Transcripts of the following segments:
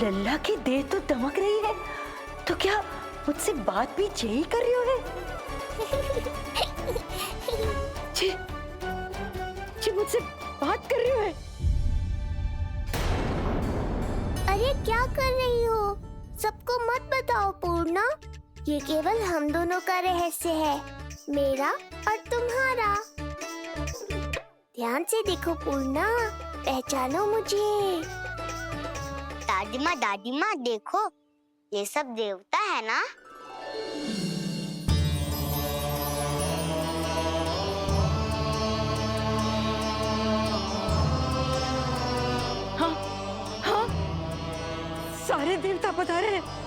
लल्ला की देह तो दमक रही है, तो क्या मुझसे बात भी यही कर रही हो है? जी मुझसे बात कर रही हो है? अरे क्या कर रही हो? सबको मत बताओ पूर्णा, ये केवल हम दोनों का रहस्य है, मेरा और तुम्हारा। ध्यान से देखो पूर्णा, पहचानो मुझे। दादी माँ देखो, ये सब देवता है ना? हाँ हाँ, सारे देवता पधारे हैं।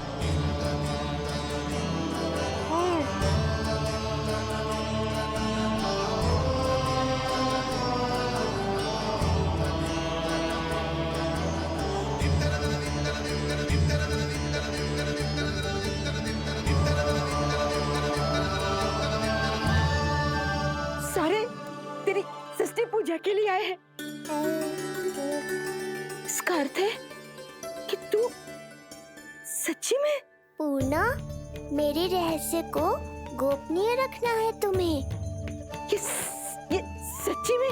सारे तेरी सृष्टि पूजा के लिए आए हैं। इसका अर्थ है कि तू सच्ची में? पूर्णा, मेरे रहस्य को गोपनीय रखना है तुम्हें। ये सच्ची में?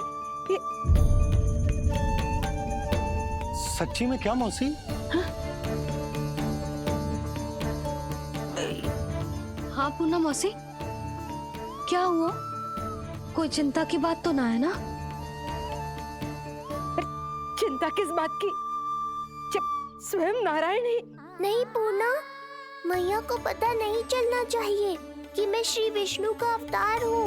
सच्ची में क्या मौसी? हाँ पूर्णा मौसी, क्या हुआ? कोई चिंता की बात तो ना है ना? चिंता किस बात की, जब स्वयं नारायण ही। नहीं पूर्णा, मैया को पता नहीं चलना चाहिए कि मैं श्री विष्णु का अवतार हूँ।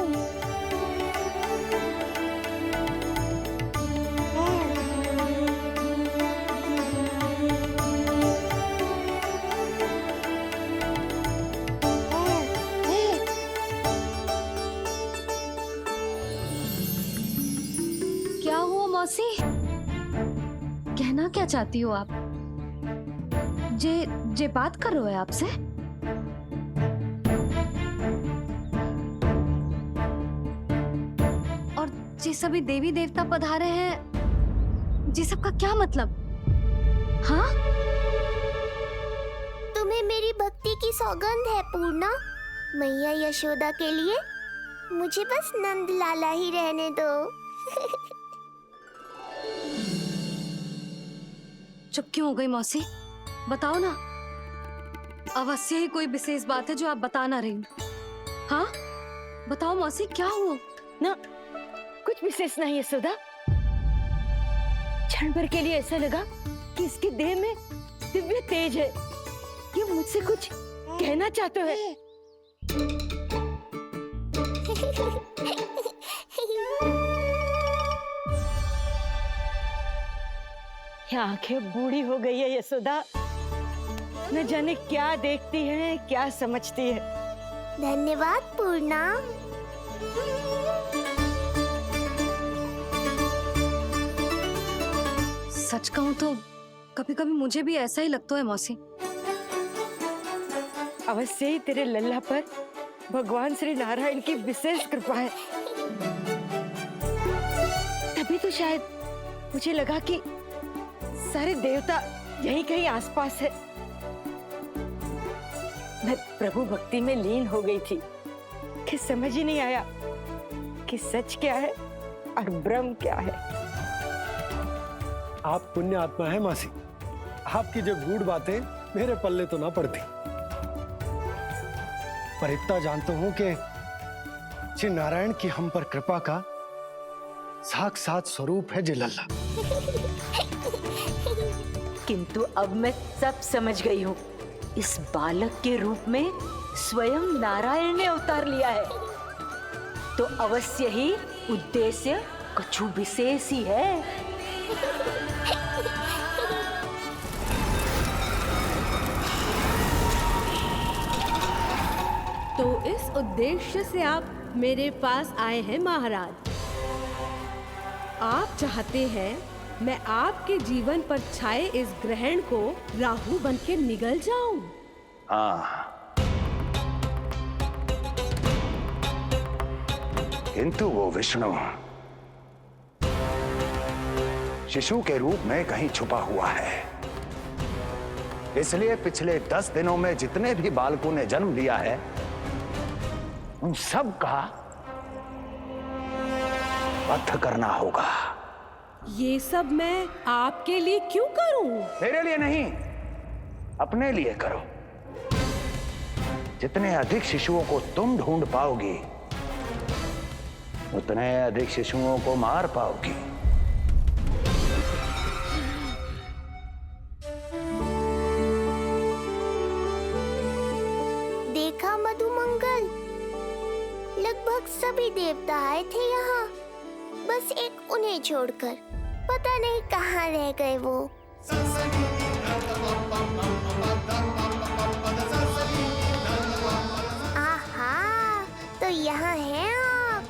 क्या हुआ मौसी? कहना क्या चाहती हो आप? जे बात कर रहे हो आपसे? और जे सभी देवी देवता पधारे हैं, जी सबका क्या मतलब? हाँ? तुम्हें मेरी भक्ति की सौगंध है पूर्णा। मैया यशोदा के लिए मुझे बस नंद लाला ही रहने दो। चुप क्यों हो गई मौसी? बताओ ना, अवश्य ही कोई विशेष बात है जो आप बता ना रही। हाँ बताओ मौसी, क्या हुआ? ना कुछ विशेष नहीं है सुधा। क्षण भर के लिए ऐसा लगा कि इसके देह में दिव्य तेज है, ये मुझसे कुछ कहना चाहते हैं। ये आंखें बूढ़ी हो गई है यशोदा, न जाने क्या देखती है, क्या समझती है। धन्यवाद पूर्णा। सच कहूं तो कभी कभी मुझे भी ऐसा ही लगता है मौसी। अवश्य ही तेरे लल्ला पर भगवान श्री नारायण की विशेष कृपा है, तभी तो शायद मुझे लगा कि सारे देवता यहीं कहीं आसपास है। मैं प्रभु भक्ति में लीन हो गई थी कि समझ ही नहीं आया कि सच क्या है और भ्रम क्या है। आप पुण्य आत्मा है मासी, आपकी जो गूढ़ बातें मेरे पल्ले तो ना पड़ती, पर इतना जानता हूं कि श्री नारायण की हम पर कृपा का साक्षात स्वरूप है जी लल्ला। किंतु अब मैं सब समझ गई हूँ, इस बालक के रूप में स्वयं नारायण ने अवतार लिया है, तो अवश्य ही उद्देश्य कुछ विशेष ही है। तो इस उद्देश्य से आप मेरे पास आए हैं महाराज। आप चाहते हैं मैं आपके जीवन पर छाए इस ग्रहण को राहु बनके निगल जाऊं? किंतु वो विष्णु शिशु के रूप में कहीं छुपा हुआ है, इसलिए पिछले 10 दिनों में जितने भी बालकों ने जन्म लिया है उन सब का वध करना होगा। ये सब मैं आपके लिए क्यों करूं? तेरे लिए नहीं, अपने लिए करो। जितने अधिक शिशुओं को तुम ढूंढ पाओगी उतने अधिक शिशुओं को मार पाओगी। देखा मधुमंगल, लगभग सभी देवता आए थे यहाँ, बस एक उन्हें छोड़कर। पता नहीं कहाँ रह गए वो। आहा, तो यहाँ हैं आप।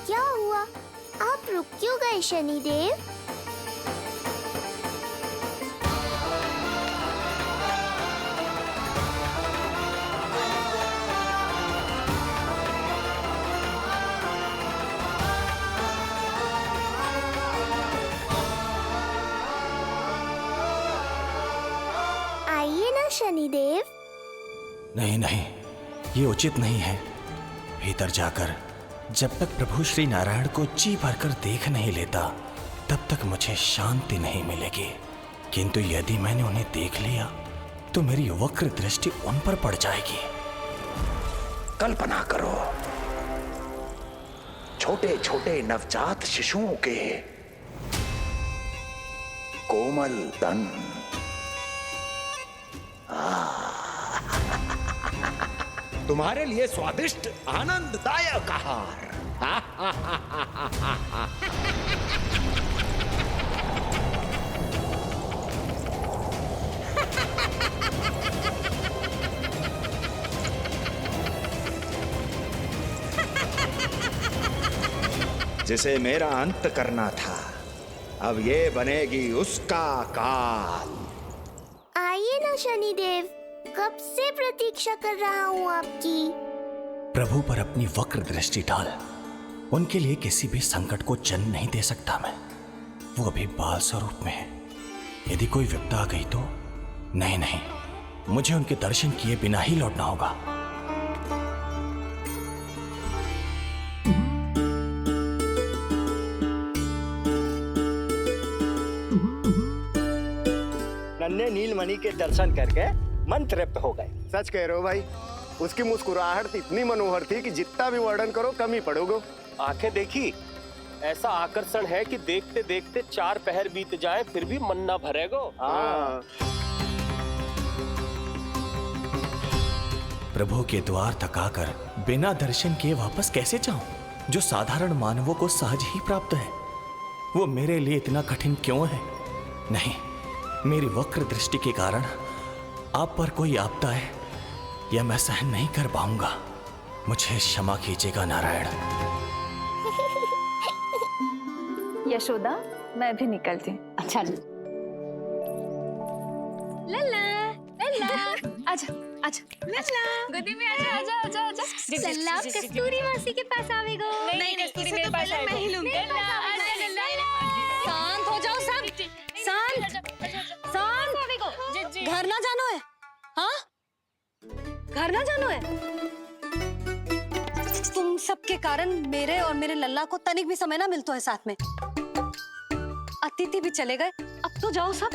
क्या हुआ? आप रुक क्यों गए शनिदेव? आइए ना शनिदेव। नहीं नहीं, ये उचित नहीं है। भीतर जाकर जब तक प्रभु श्री नारायण को जी भरकर देख नहीं लेता तब तक मुझे शांति नहीं मिलेगी। किंतु यदि मैंने उन्हें देख लिया तो मेरी वक्र दृष्टि उन पर पड़ जाएगी। कल्पना करो, छोटे छोटे नवजात शिशुओं के कोमल तन, तुम्हारे लिए स्वादिष्ट आनंददायक आहार। जिसे मेरा अंत करना था, अब ये बनेगी उसका काल। आइए ना शनिदेव, कब से प्रतीक्षा कर रहा हूँ आपकी। प्रभु पर अपनी वक्र दृष्टि डाल। उनके लिए किसी भी संकट को जन्म नहीं दे सकता मैं। वो अभी बाल स्वरूप में है। यदि कोई विपदा आ गई तो नहीं नहीं, मुझे उनके दर्शन किए बिना ही लौटना होगा। नन्हे नीलमणि के दर्शन करके मन तृप्त हो गए। सच कह रहे हो भाई, उसकी मुस्कुराहट इतनी मनोहर थी कि जितना भी वर्णन करो कम ही पड़ोगे। आंखें देखी, ऐसा आकर्षण है कि देखते देखते 4 पहर बीत जाए फिर भी मन ना भरेगो। हाँ। प्रभु के द्वार तक आकर बिना दर्शन किए वापस कैसे जाऊं, जो साधारण मानवों को सहज ही प्राप्त है। वो मेरे लिए इतना कठिन क्यों है? नहीं, मेरी वक्र दृष्टि के कारण आप पर कोई आपदा है या मैं सहन नहीं कर पाऊंगा। मुझे क्षमा कीजिएगा नारायण। यशोदा, मैं भी निकलती हूँ। अच्छा लल्ला लल्ला, आजा आजा लल्ला, गोदी में आजा आजा आजा आजा। लल्ला, कस्तूरी मासी के पास आवेगो। नहीं कस्तूरी मेरे पास आएगा। मैं ही लूंगी। लल्ला आजा लल्ला। शांत हो जाओ सब, शांत शांत। घर ना जानो है? हाँ, घर ना जानो है? तुम सबके कारण मेरे और मेरे लल्ला को तनिक भी समय ना मिलता है साथ में। अतिथि भी चले गए, अब तो जाओ सब।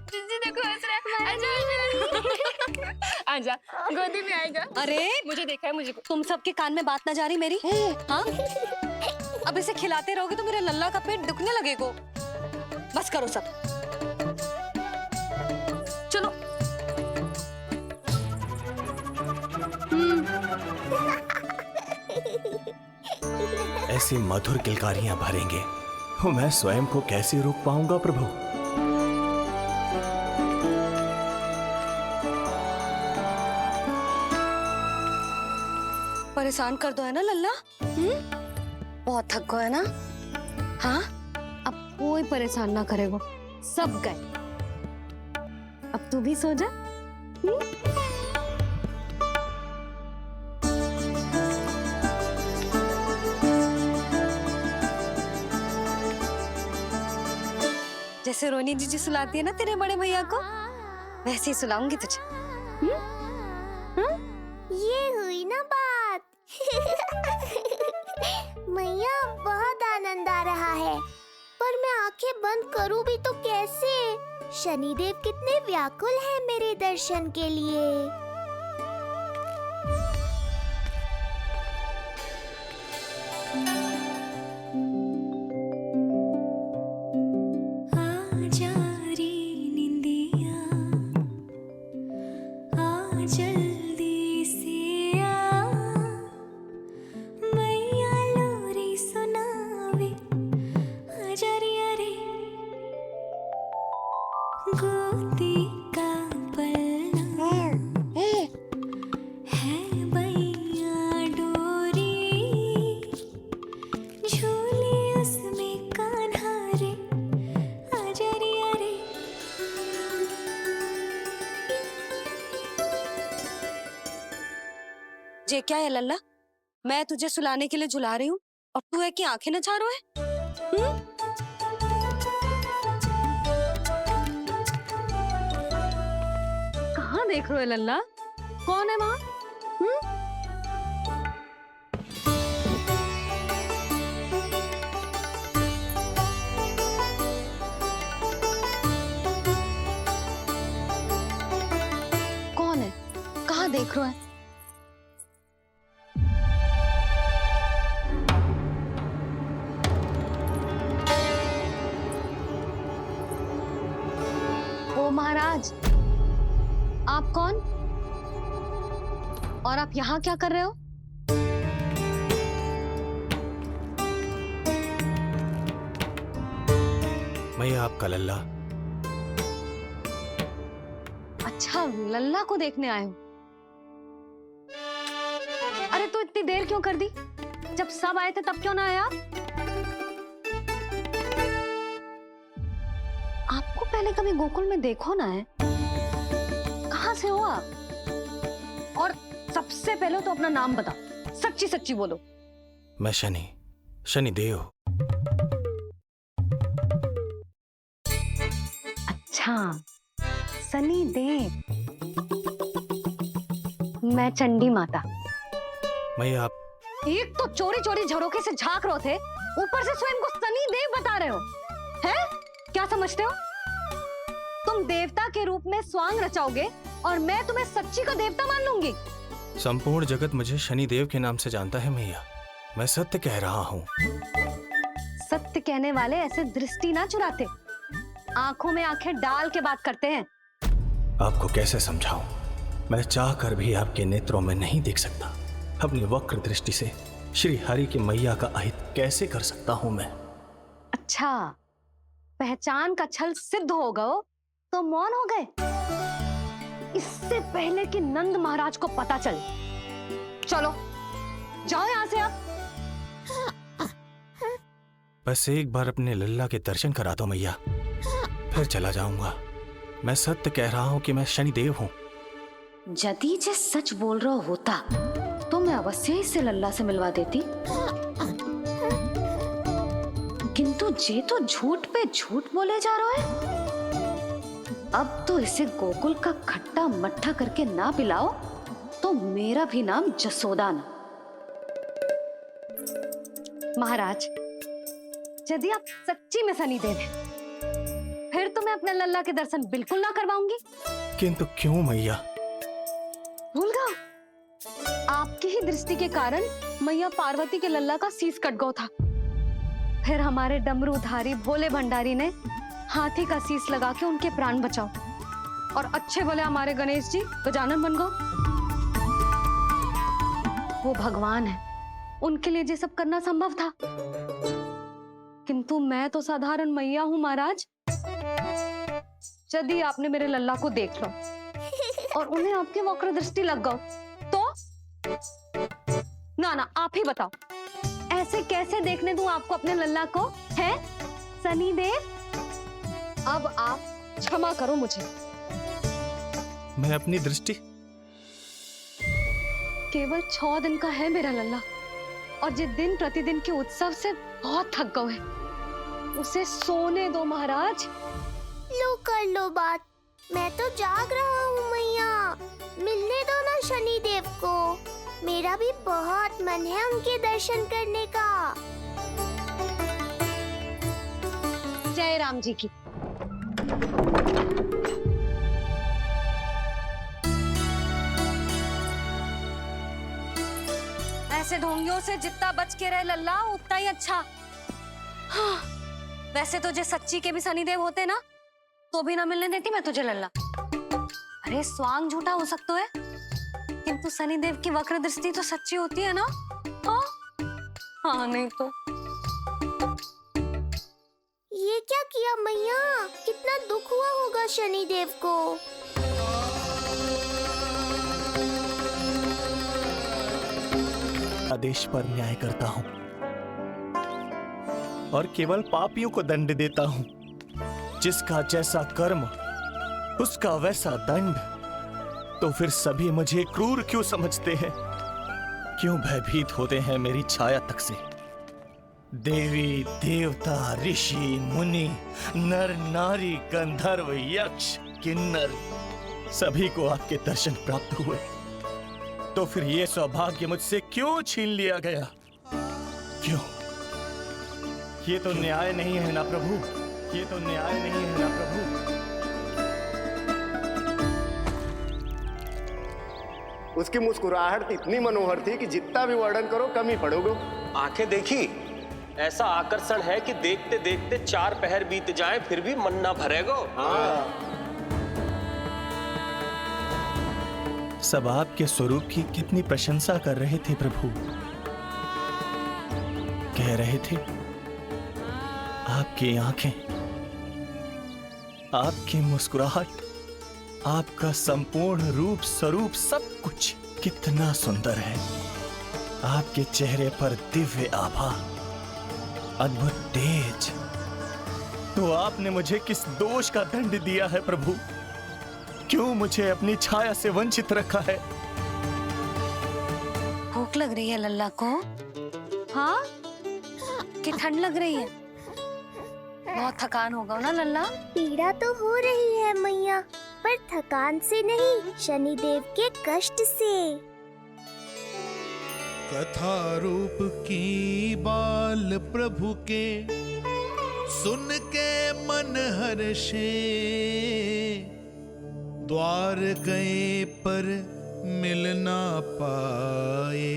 जीजी देखो हंस रहा है। आजा आजा, गोदी में आएगा। अरे मुझे देखा है, मुझे। तुम सबके कान में बात ना जा रही मेरी? हाँ, अब इसे खिलाते रहोगे तो मेरे लल्ला का पेट दुखने लगेगा। बस करो सब, चलो। ऐसी मधुर किलकारियां भरेंगे तो मैं स्वयं को कैसे रोक पाऊंगा प्रभु? परेशान कर दो है ना लल्ला? बहुत थक गए ना? हाँ, अब कोई परेशान ना करेगा, सब गए। अब तू भी सो जा। जैसे रोनी जीजी सुलाती है ना तेरे बड़े भैया को, वैसे ही सुलाऊंगी तुझे। ये हुई ना बात। मैया, बहुत आनंद आ रहा है, पर मैं आंखें बंद करूं भी तो कैसे? शनिदेव कितने व्याकुल हैं मेरे दर्शन के लिए। ये क्या है लल्ला? मैं तुझे सुलाने के लिए झुला रही हूँ और तू है कि आंखें नचा रहा है? कहाँ देख रहे हो लल्ला? कौन है वहाँ? कौन है? कहाँ देख रहे हो? महाराज, आप कौन और आप यहाँ क्या कर रहे हो? मैं आपका लल्ला। अच्छा, लल्ला को देखने आए हो? अरे तो इतनी देर क्यों कर दी? जब सब आए थे तब क्यों ना आया? आपको पहले कभी गोकुल में देखो ना है? कहाँ से हो आप? और सबसे पहले तो अपना नाम बताओ, सच्ची सच्ची बोलो। मैं शनिदेव। अच्छा, शनिदेव। मैं चंडी माता। मैं आप एक तो चोरी चोरी झरोखे से झांक रहे थे, ऊपर से स्वयं को शनिदेव बता रहे हो, हैं? क्या समझते हो? तुम देवता के रूप में स्वांग रचाओगे और मैं तुम्हें सच्ची का देवता मान लूंगी। संपूर्ण जगत मुझे शनिदेव के नाम से जानता है मैया। मैं सत्य कह रहा हूँ। सत्य कहने वाले ऐसे दृष्टि ना चुराते, आंखों में आंखें डाल के बात करते हैं। आपको कैसे समझाऊं? मैं चाहकर भी आपके नेत्रों में नहीं देख सकता। अपनी वक्र दृष्टि से श्री हरि की मैया का अहित कैसे कर सकता हूं मैं? अच्छा, पहचान का छल सिद्ध हो गया तो मौन हो गए? इससे पहले कि नंद महाराज को पता चले। चलो जाओ यहां से अब। बस एक बार अपने लल्ला के दर्शन करा दो मैया, फिर चला जाऊंगा। मैं सत्य कह रहा हूं कि मैं शनिदेव हूं। यदि जे सच बोल रहा होता तो मैं अवश्य ही इसे लल्ला से मिलवा देती, किंतु जे तो झूठ पे झूठ बोले जा रहा है। अब तो इसे गोकुल का खट्टा मट्ठा करके ना पिलाओ तो मेरा भी नाम जसोदा ना। महाराज, यदि आप सच्ची में शनिदेव हैं, फिर तो मैं अपने लल्ला के दर्शन बिल्कुल ना करवाऊंगी। किंतु क्यों मैया? भूल गया, आपकी ही दृष्टि के कारण मैया पार्वती के लल्ला का शीश कट गया था। फिर हमारे डमरूधारी भोले भंडारी ने हाथी का शीश लगा के उनके प्राण बचाओ, और अच्छे भले हमारे गणेश जी गजानन बन गए। वो भगवान है, उनके लिए ये सब करना संभव था, किंतु मैं तो साधारण मैया हूं महाराज। यदि आपने मेरे लल्ला को देख लो और उन्हें आपकी वक्र दृष्टि लग गई तो? ना ना, आप ही बताओ, ऐसे कैसे देखने दूं आपको अपने लल्ला को, है सनी देव? अब आप क्षमा करो मुझे। मैं अपनी दृष्टि केवल 6 दिन का है मेरा लल्ला, और जिस दिन प्रतिदिन के उत्सव से बहुत थक गए, उसे सोने दो महाराज। लो कर लो बात, मैं तो जाग रहा हूँ मैया। मिलने दो ना शनि देव को, मेरा भी बहुत मन है उनके दर्शन करने का। जय राम जी की। ऐसे ढोंगियों से जितना बच के रहे लल्ला उतना ही अच्छा। हाँ, वैसे तुझे सच्ची के भी शनिदेव होते ना तो भी ना मिलने देती मैं तुझे लल्ला। अरे स्वांग झूठा हो सकता है, किंतु शनिदेव की वक्र दृष्टि तो सच्ची होती है ना। हाँ, हाँ नहीं तो। ये क्या किया मैया, कितना दुख हुआ होगा शनि देव को। आदेश पर न्याय करता हूं और केवल पापियों को दंड देता हूं। जिसका जैसा कर्म उसका वैसा दंड। तो फिर सभी मुझे क्रूर क्यों समझते हैं? क्यों भयभीत होते हैं मेरी छाया तक से? देवी देवता ऋषि मुनि नर नारी गंधर्व यक्ष किन्नर सभी को आपके दर्शन प्राप्त हुए, तो फिर ये सौभाग्य मुझसे क्यों छीन लिया गया? क्यों? ये तो न्याय नहीं है ना प्रभु, ये तो न्याय नहीं है ना प्रभु। उसकी मुस्कुराहट इतनी मनोहर थी कि जितना भी वर्णन करो कम ही पड़ोगे। आंखें देखी, ऐसा आकर्षण है कि देखते देखते 4 पहर बीत जाएं फिर भी मन ना भरेगो। सब आपके स्वरूप की कितनी प्रशंसा कर रहे थे प्रभु। कह रहे थे आपकी आंखें, आपकी मुस्कुराहट, आपका संपूर्ण रूप स्वरूप सब कुछ कितना सुंदर है। आपके चेहरे पर दिव्य आभा, अद्भुत तेज। तो आपने मुझे किस दोष का दंड दिया है प्रभु? क्यों मुझे अपनी छाया से वंचित रखा है? भूख लग रही है लल्ला को? हाँ, कि ठंड लग रही है? बहुत थकान होगा ना लल्ला? पीड़ा तो हो रही है मैया, पर थकान से नहीं, शनि देव के कष्ट से। कथा रूप की बाल प्रभु के सुन के मन हर्षे, द्वार गए पर मिल ना पाए,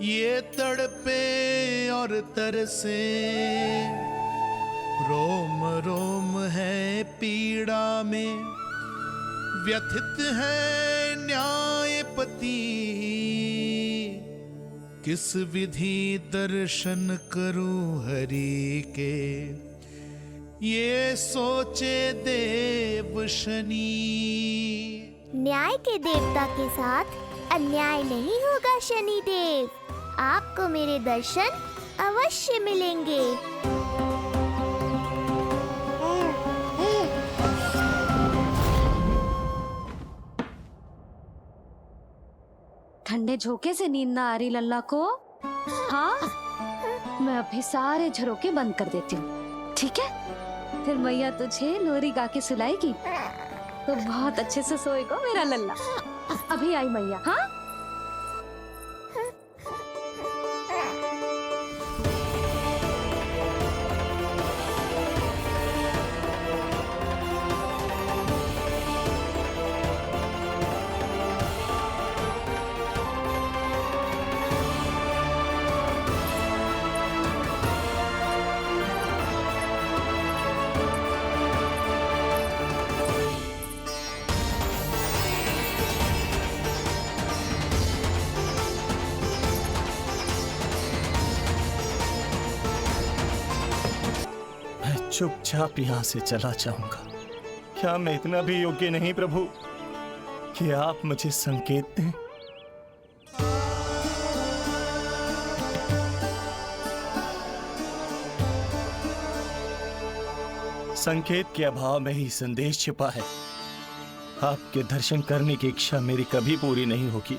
ये तड़पे और तरसे, रोम रोम है पीड़ा में, व्यथित है न्यायपति, किस विधि दर्शन करूं हरि के, ये सोचे देव शनि। न्याय के देवता के साथ अन्याय नहीं होगा शनि देव, आपको मेरे दर्शन अवश्य मिलेंगे। ठंडे झोंके से नींद ना आ रही लल्ला को? हाँ, मैं अभी सारे झरोके बंद कर देती हूँ, ठीक है? फिर मैया तुझे लोरी गा के सुलाएगी तो बहुत अच्छे से सोएगा मेरा लल्ला। अभी आई मैया। हाँ, चुपचाप यहां से चला जाऊंगा। क्या मैं इतना भी योग्य नहीं प्रभु कि आप मुझे संकेत दें? संकेत के अभाव में ही संदेश छिपा है। आपके दर्शन करने की इच्छा मेरी कभी पूरी नहीं होगी।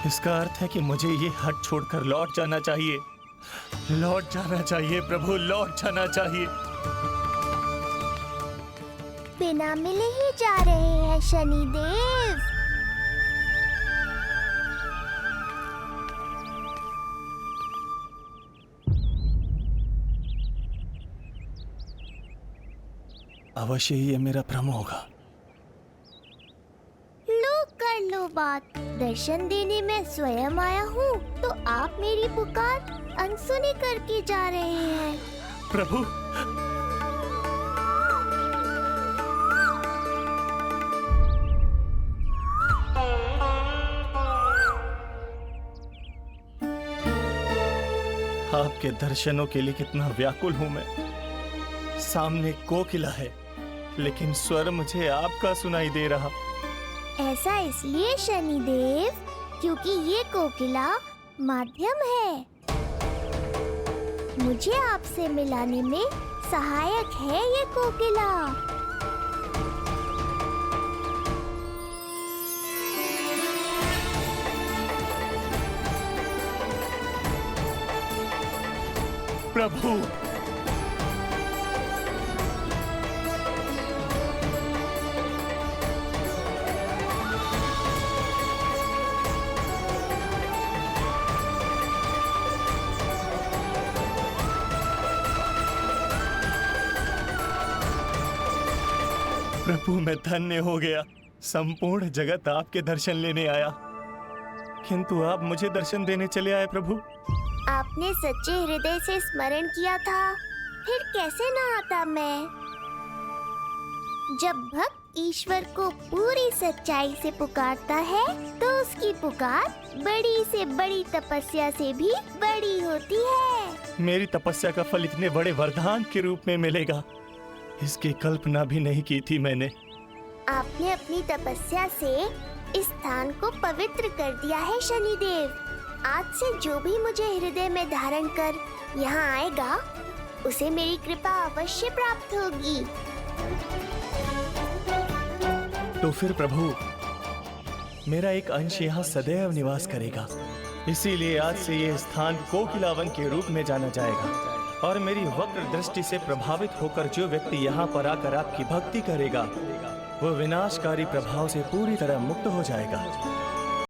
इसका अर्थ है कि मुझे ये हट छोड़कर लौट जाना चाहिए। लौट जाना चाहिए प्रभु, लौट जाना चाहिए। बिना मिले ही जा रहे हैं शनिदेव। अवश्य ही ये मेरा भ्रम होगा। लो कर लो बात। दर्शन देने मैं स्वयं आया हूँ तो आप मेरी पुकार अनसुनी करके जा रहे हैं। प्रभु, आपके दर्शनों के लिए कितना व्याकुल हूं मैं। सामने कोकिला है लेकिन स्वर मुझे आपका सुनाई दे रहा। ऐसा इसलिए शनिदेव क्योंकि ये कोकिला माध्यम है। मुझे आपसे मिलाने में सहायक है ये कोकिला। प्रभु, प्रभु मैं धन्य हो गया। संपूर्ण जगत आपके दर्शन लेने आया, किंतु आप मुझे दर्शन देने चले आए प्रभु। आपने सच्चे हृदय से स्मरण किया था, फिर कैसे ना आता मैं। जब भक्त ईश्वर को पूरी सच्चाई से पुकारता है तो उसकी पुकार बड़ी से बड़ी तपस्या से भी बड़ी होती है। मेरी तपस्या का फल इतने बड़े वरदान के रूप में मिलेगा, इसकी कल्पना भी नहीं की थी मैंने। आपने अपनी तपस्या से इस स्थान को पवित्र कर दिया है शनिदेव। आज से जो भी मुझे हृदय में धारण कर यहाँ आएगा उसे मेरी कृपा अवश्य प्राप्त होगी। तो फिर प्रभु, मेरा एक अंश यहाँ सदैव निवास करेगा। इसीलिए आज से ये स्थान कोकिलावन के रूप में जाना जाएगा और मेरी वक्र दृष्टि से प्रभावित होकर जो व्यक्ति यहाँ पर आकर आपकी भक्ति करेगा वो विनाशकारी प्रभाव से पूरी तरह मुक्त हो जाएगा।